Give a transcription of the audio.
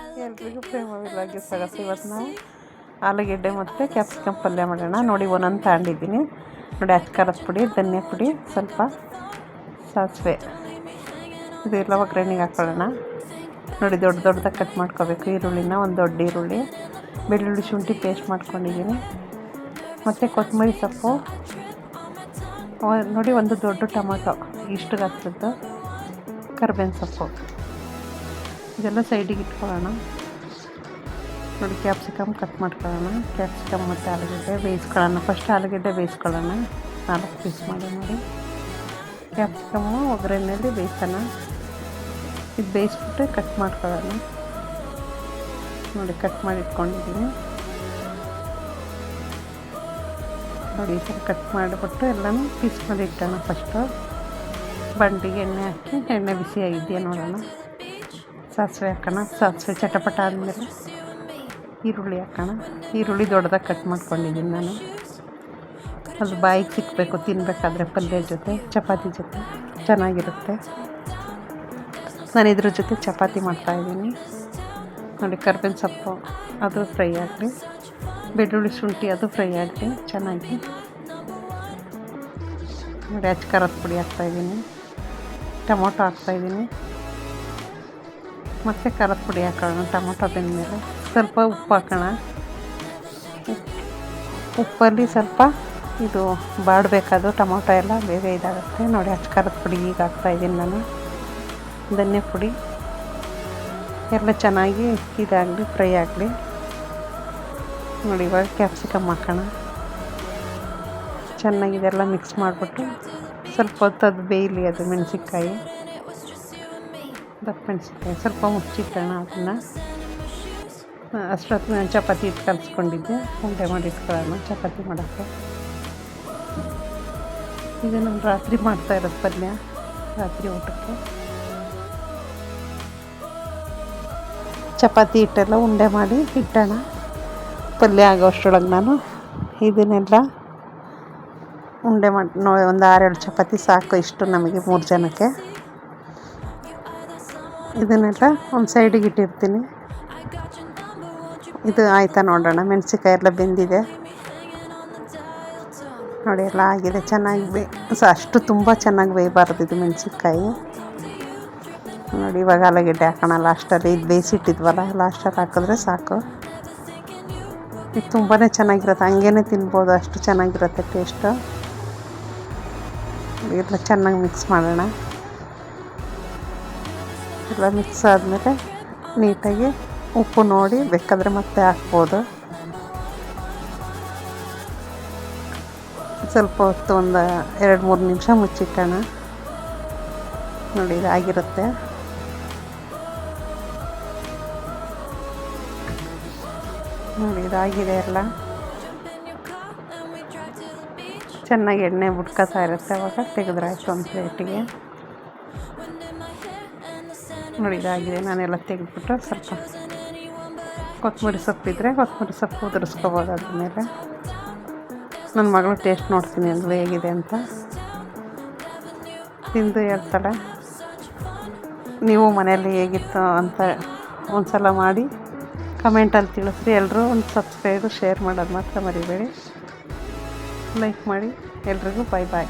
ಎಲ್ರಿಗೂ ಪ್ರೇಮ ವಿಲಾಗಿ ಸ್ವಾಗತ. ಇವತ್ತು ನಾವು ಆಲೂಗೆಡ್ಡೆ ಮತ್ತು ಕ್ಯಾಪ್ಸಿಕಮ್ ಪಲ್ಯ ಮಾಡೋಣ. ನೋಡಿ ಒಂದೊಂದು ತಗೊಂಡಿದ್ದೀನಿ. ನೋಡಿ ಖಾರದ ಪುಡಿ, ಧನಿಯಾ ಪುಡಿ, ಸ್ವಲ್ಪ ಸಾಸಿವೆ, ಇದೆಲ್ಲ ಒಗ್ಗರಣೆಗೆ ಹಾಕೊಳ್ಳೋಣ. ನೋಡಿ ದೊಡ್ಡದಾಗಿ ಕಟ್ ಮಾಡ್ಕೋಬೇಕು ಈರುಳ್ಳಿನ. ಒಂದು ದೊಡ್ಡ ಈರುಳ್ಳಿ, ಬೆಳ್ಳುಳ್ಳಿ ಶುಂಠಿ ಪೇಸ್ಟ್ ಮಾಡ್ಕೊಂಡಿದ್ದೀನಿ, ಮತ್ತು ಕೊತ್ತಂಬರಿ ಸೊಪ್ಪು ನೋಡಿ, ಒಂದು ದೊಡ್ಡ ಟೊಮೊಟೊ ಇಷ್ಟು ಗಾತ್ರದ್ದು, ಕರಿಬೇವಿನ ಸೊಪ್ಪು, ಇದೆಲ್ಲ ಸೈಡಿಗೆ ಇಟ್ಕೊಳ್ಳೋಣ. ನೋಡಿ ಕ್ಯಾಪ್ಸಿಕಮ್ ಕಟ್ ಮಾಡ್ಕೊಳ್ಳೋಣ. ಕ್ಯಾಪ್ಸಿಕಮ್ ಮತ್ತು ಆಲೂಗೆಡ್ಡೆ ಬೇಯಿಸ್ಕೊಳ್ಳೋಣ. ಫಸ್ಟ್ ಆಲೂಗೆಡ್ಡೆ ಬೇಯಿಸ್ಕೊಳ್ಳೋಣ, 4 ಪೀಸ್ ಮಾಡಿ. ನೋಡಿ ಕ್ಯಾಪ್ಸಿಕಮ್ಮು ಒಗ್ಗರಣೆಯಲ್ಲಿ ಬೇಯಿಸೋಣ. ಇದು ಬೇಯಿಸ್ಬಿಟ್ಟು ಕಟ್ ಮಾಡ್ಕೊಳ್ಳೋಣ. ನೋಡಿ ಕಟ್ ಮಾಡಿ ಇಟ್ಕೊಂಡಿದ್ದೀನಿ. ನೋಡಿ ಈ ಥರ ಕಟ್ ಮಾಡಿಬಿಟ್ಟು ಎಲ್ಲನೂ ಪೀಸ್ ಮಾಡಿ ಇಟ್ಟೋಣ. ಫಸ್ಟು ಬಂಡಿಗೆ ಎಣ್ಣೆ ಹಾಕಿ, ಎಣ್ಣೆ ಬಿಸಿ ಆಗಿದೆಯಾ ನೋಡೋಣ. ಸಾಸಿವೆ ಹಾಕೋಣ. ಸಾಸಿವೆ ಚಟಪಟ ಆದಮೇಲೆ ಈರುಳ್ಳಿ ಹಾಕೋಣ. ಈರುಳ್ಳಿ ದೊಡ್ಡದಾಗಿ ಕಟ್ ಮಾಡ್ಕೊಂಡಿದ್ದೀನಿ ನಾನು. ಅದು ಬಾಯಿಗೆ ಸಿಕ್ಕಬೇಕು ತಿನ್ನಬೇಕಾದ್ರೆ, ಪಲ್ಯ ಜೊತೆ ಚಪಾತಿ ಜೊತೆ ಚೆನ್ನಾಗಿರುತ್ತೆ. ನಾನು ಇದ್ರ ಜೊತೆ ಚಪಾತಿ ಮಾಡ್ತಾಯಿದ್ದೀನಿ. ನೋಡಿ ಕರಿಬೇವಿನ ಸೊಪ್ಪು ಅದು ಫ್ರೈ ಆಗಲಿ, ಬೆಳ್ಳುಳ್ಳಿ ಶುಂಠಿ ಅದು ಫ್ರೈ ಆಗಲಿ ಚೆನ್ನಾಗಿ. ನೋಡಿ ಖಾರದ ಪುಡಿ ಹಾಕ್ತಾಯಿದ್ದೀನಿ, ಟೊಮೊಟೊ ಹಾಕ್ತಾಯಿದ್ದೀನಿ, ಮತ್ತು ಖಾರದ ಪುಡಿ ಹಾಕೋಣ. ಟೊಮೊಟೊ ಬೆಂದಮೇಲೆ ಸ್ವಲ್ಪ ಉಪ್ಪು ಹಾಕೋಣ. ಉಪ್ಪಲ್ಲಿ ಸ್ವಲ್ಪ ಇದು ಬಾಡಬೇಕಾದ್ರು ಟೊಮೊಟೊ ಎಲ್ಲ ಬೇಗ ಇದಾಗುತ್ತೆ. ನೋಡಿ ಖಾರದ ಪುಡಿ ಈಗ ಹಾಕ್ತಾಯಿದ್ದೀನಿ ನಾನು. ಧನಿಯಾ ಪುಡಿ ಎಲ್ಲ ಚೆನ್ನಾಗಿ ಇದಾಗಲಿ, ಫ್ರೈ ಆಗಲಿ. ನೋಡಿ ಇವಾಗ ಕ್ಯಾಪ್ಸಿಕಮ್ ಹಾಕೋಣ. ಚೆನ್ನಾಗಿ ಇದೆಲ್ಲ ಮಿಕ್ಸ್ ಮಾಡಿಬಿಟ್ಟು ಸ್ವಲ್ಪ ಹೊತ್ತು ಅದು ಬೇಯಲಿ. ಅದು ಮೆಣಸಿನ್ಕಾಯಿ, ದಪ್ಪ ಮೆಣಸಿನ್ಕಾಯಿ ಸ್ವಲ್ಪ ಮುಚ್ಚಿಟ್ಟೋಣ. ಅದನ್ನು ಅಷ್ಟೊತ್ತು ನಾನು ಚಪಾತಿ ಇಟ್ಟು ಕಲಿಸ್ಕೊಂಡಿದ್ದೆ, ಉಂಡೆ ಮಾಡಿ ಇಟ್ಕೊಳ್ಳೋಣ ಚಪಾತಿ ಮಾಡೋಕ್ಕೆ. ಇದು ನಾನು ರಾತ್ರಿ ಮಾಡ್ತಾ ಇರೋದು ಪಲ್ಯ, ರಾತ್ರಿ ಊಟಕ್ಕೆ. ಚಪಾತಿ ಹಿಟ್ಟೆಲ್ಲ ಉಂಡೆ ಮಾಡಿ ಇಟ್ಟೋಣ. ಪಲ್ಯ ಆಗೋ ಅಷ್ಟರೊಳಗೆ ನಾನು ಇದನ್ನೆಲ್ಲ ಉಂಡೆ ಮಾಡಿ ಒಂದು 6-7 ಚಪಾತಿ ಸಾಕು. ಇಷ್ಟು ನಮಗೆ 3 ಜನಕ್ಕೆ. ಇದನ್ನೆಲ್ಲ ಒಂದು ಸೈಡಿಗೆ ಇಟ್ಟಿರ್ತೀನಿ. ಇದು ಆಯಿತಾ ನೋಡೋಣ. ಮೆಣಸಿನ್ಕಾಯಿ ಎಲ್ಲ ಬೆಂದಿದೆ ನೋಡಿ, ಎಲ್ಲ ಆಗಿದೆ ಚೆನ್ನಾಗಿ. ಅಷ್ಟು ತುಂಬ ಚೆನ್ನಾಗಿ ಬೇಯಬಾರ್ದು ಇದು ಮೆಣಸಿನ್ಕಾಯಿ. ನೋಡಿ ಇವಾಗ ಆಲೂಗೆಡ್ಡೆ ಹಾಕೋಣ ಲಾಸ್ಟಲ್ಲಿ. ಇದು ಬೇಯಿಸಿಟ್ಟಿದ್ವಲ್ಲ, ಲಾಸ್ಟಲ್ಲಿ ಹಾಕಿದ್ರೆ ಸಾಕು. ಇದು ತುಂಬಾ ಚೆನ್ನಾಗಿರುತ್ತೆ, ಹಂಗೇ ತಿನ್ಬೋದು, ಅಷ್ಟು ಚೆನ್ನಾಗಿರುತ್ತೆ ಟೇಸ್ಟು. ಎಲ್ಲ ಚೆನ್ನಾಗಿ ಮಿಕ್ಸ್ ಮಾಡೋಣ. ಎಲ್ಲ ಮಿಕ್ಸ್ ಆದಮೇಲೆ ನೀಟಾಗಿ ಉಪ್ಪು ನೋಡಿ ಬೇಕಾದರೆ ಮತ್ತೆ ಹಾಕ್ಬೋದು. ಸ್ವಲ್ಪ ಹೊತ್ತು ಒಂದು 2-3 ನಿಮಿಷ ಮುಚ್ಚಿಟ್ಟೋಣ. ನೋಡಿ ಇದಾಗಿರುತ್ತೆ. ನೋಡಿ ಇದಾಗಿದೆ ಎಲ್ಲ. ಚೆನ್ನಾಗಿ ಎಣ್ಣೆ ಬಿಡ್ಕೊತಾ ಇರುತ್ತೆ. ಅವಾಗ ತೆಗೆದ್ರಾಯ್ತು ಒಂದು ಪ್ಲೇಟಿಗೆ. ನೋಡಿ ಇದಾಗಿದೆ. ನಾನೆಲ್ಲ ತೆಗೆದ್ಬಿಟ್ಟು ಸ್ವಲ್ಪ ಕೊತ್ತಂಬರಿ ಸೊಪ್ಪಿದ್ರೆ ಕೊತ್ತಂಬರಿ ಸೊಪ್ಪು ಉದುರಿಸ್ಕೊಬೋದು ಅದ್ಮೇಲೆ. ನನ್ನ ಮಗಳು ಟೇಸ್ಟ್ ನೋಡ್ತೀನಿ ಅದು ಹೇಗಿದೆ ಅಂತ, ತಿಂದು ಹೇಳ್ತಾಳೆ. ನೀವು ಮನೆಯಲ್ಲಿ ಹೇಗಿತ್ತು ಅಂತ ಒಂದು ಸಲ ಮಾಡಿ ಕಮೆಂಟಲ್ಲಿ ತಿಳಿಸ್ರಿ. ಎಲ್ಲರೂ ಒಂದು ಸಬ್ಸ್ಕ್ರೈಬು, ಶೇರ್ ಮಾಡೋದು ಮಾತ್ರ ಮರಿಬೇಡಿ. ಲೈಕ್ ಮಾಡಿ. ಎಲ್ರಿಗೂ ಬಾಯ್.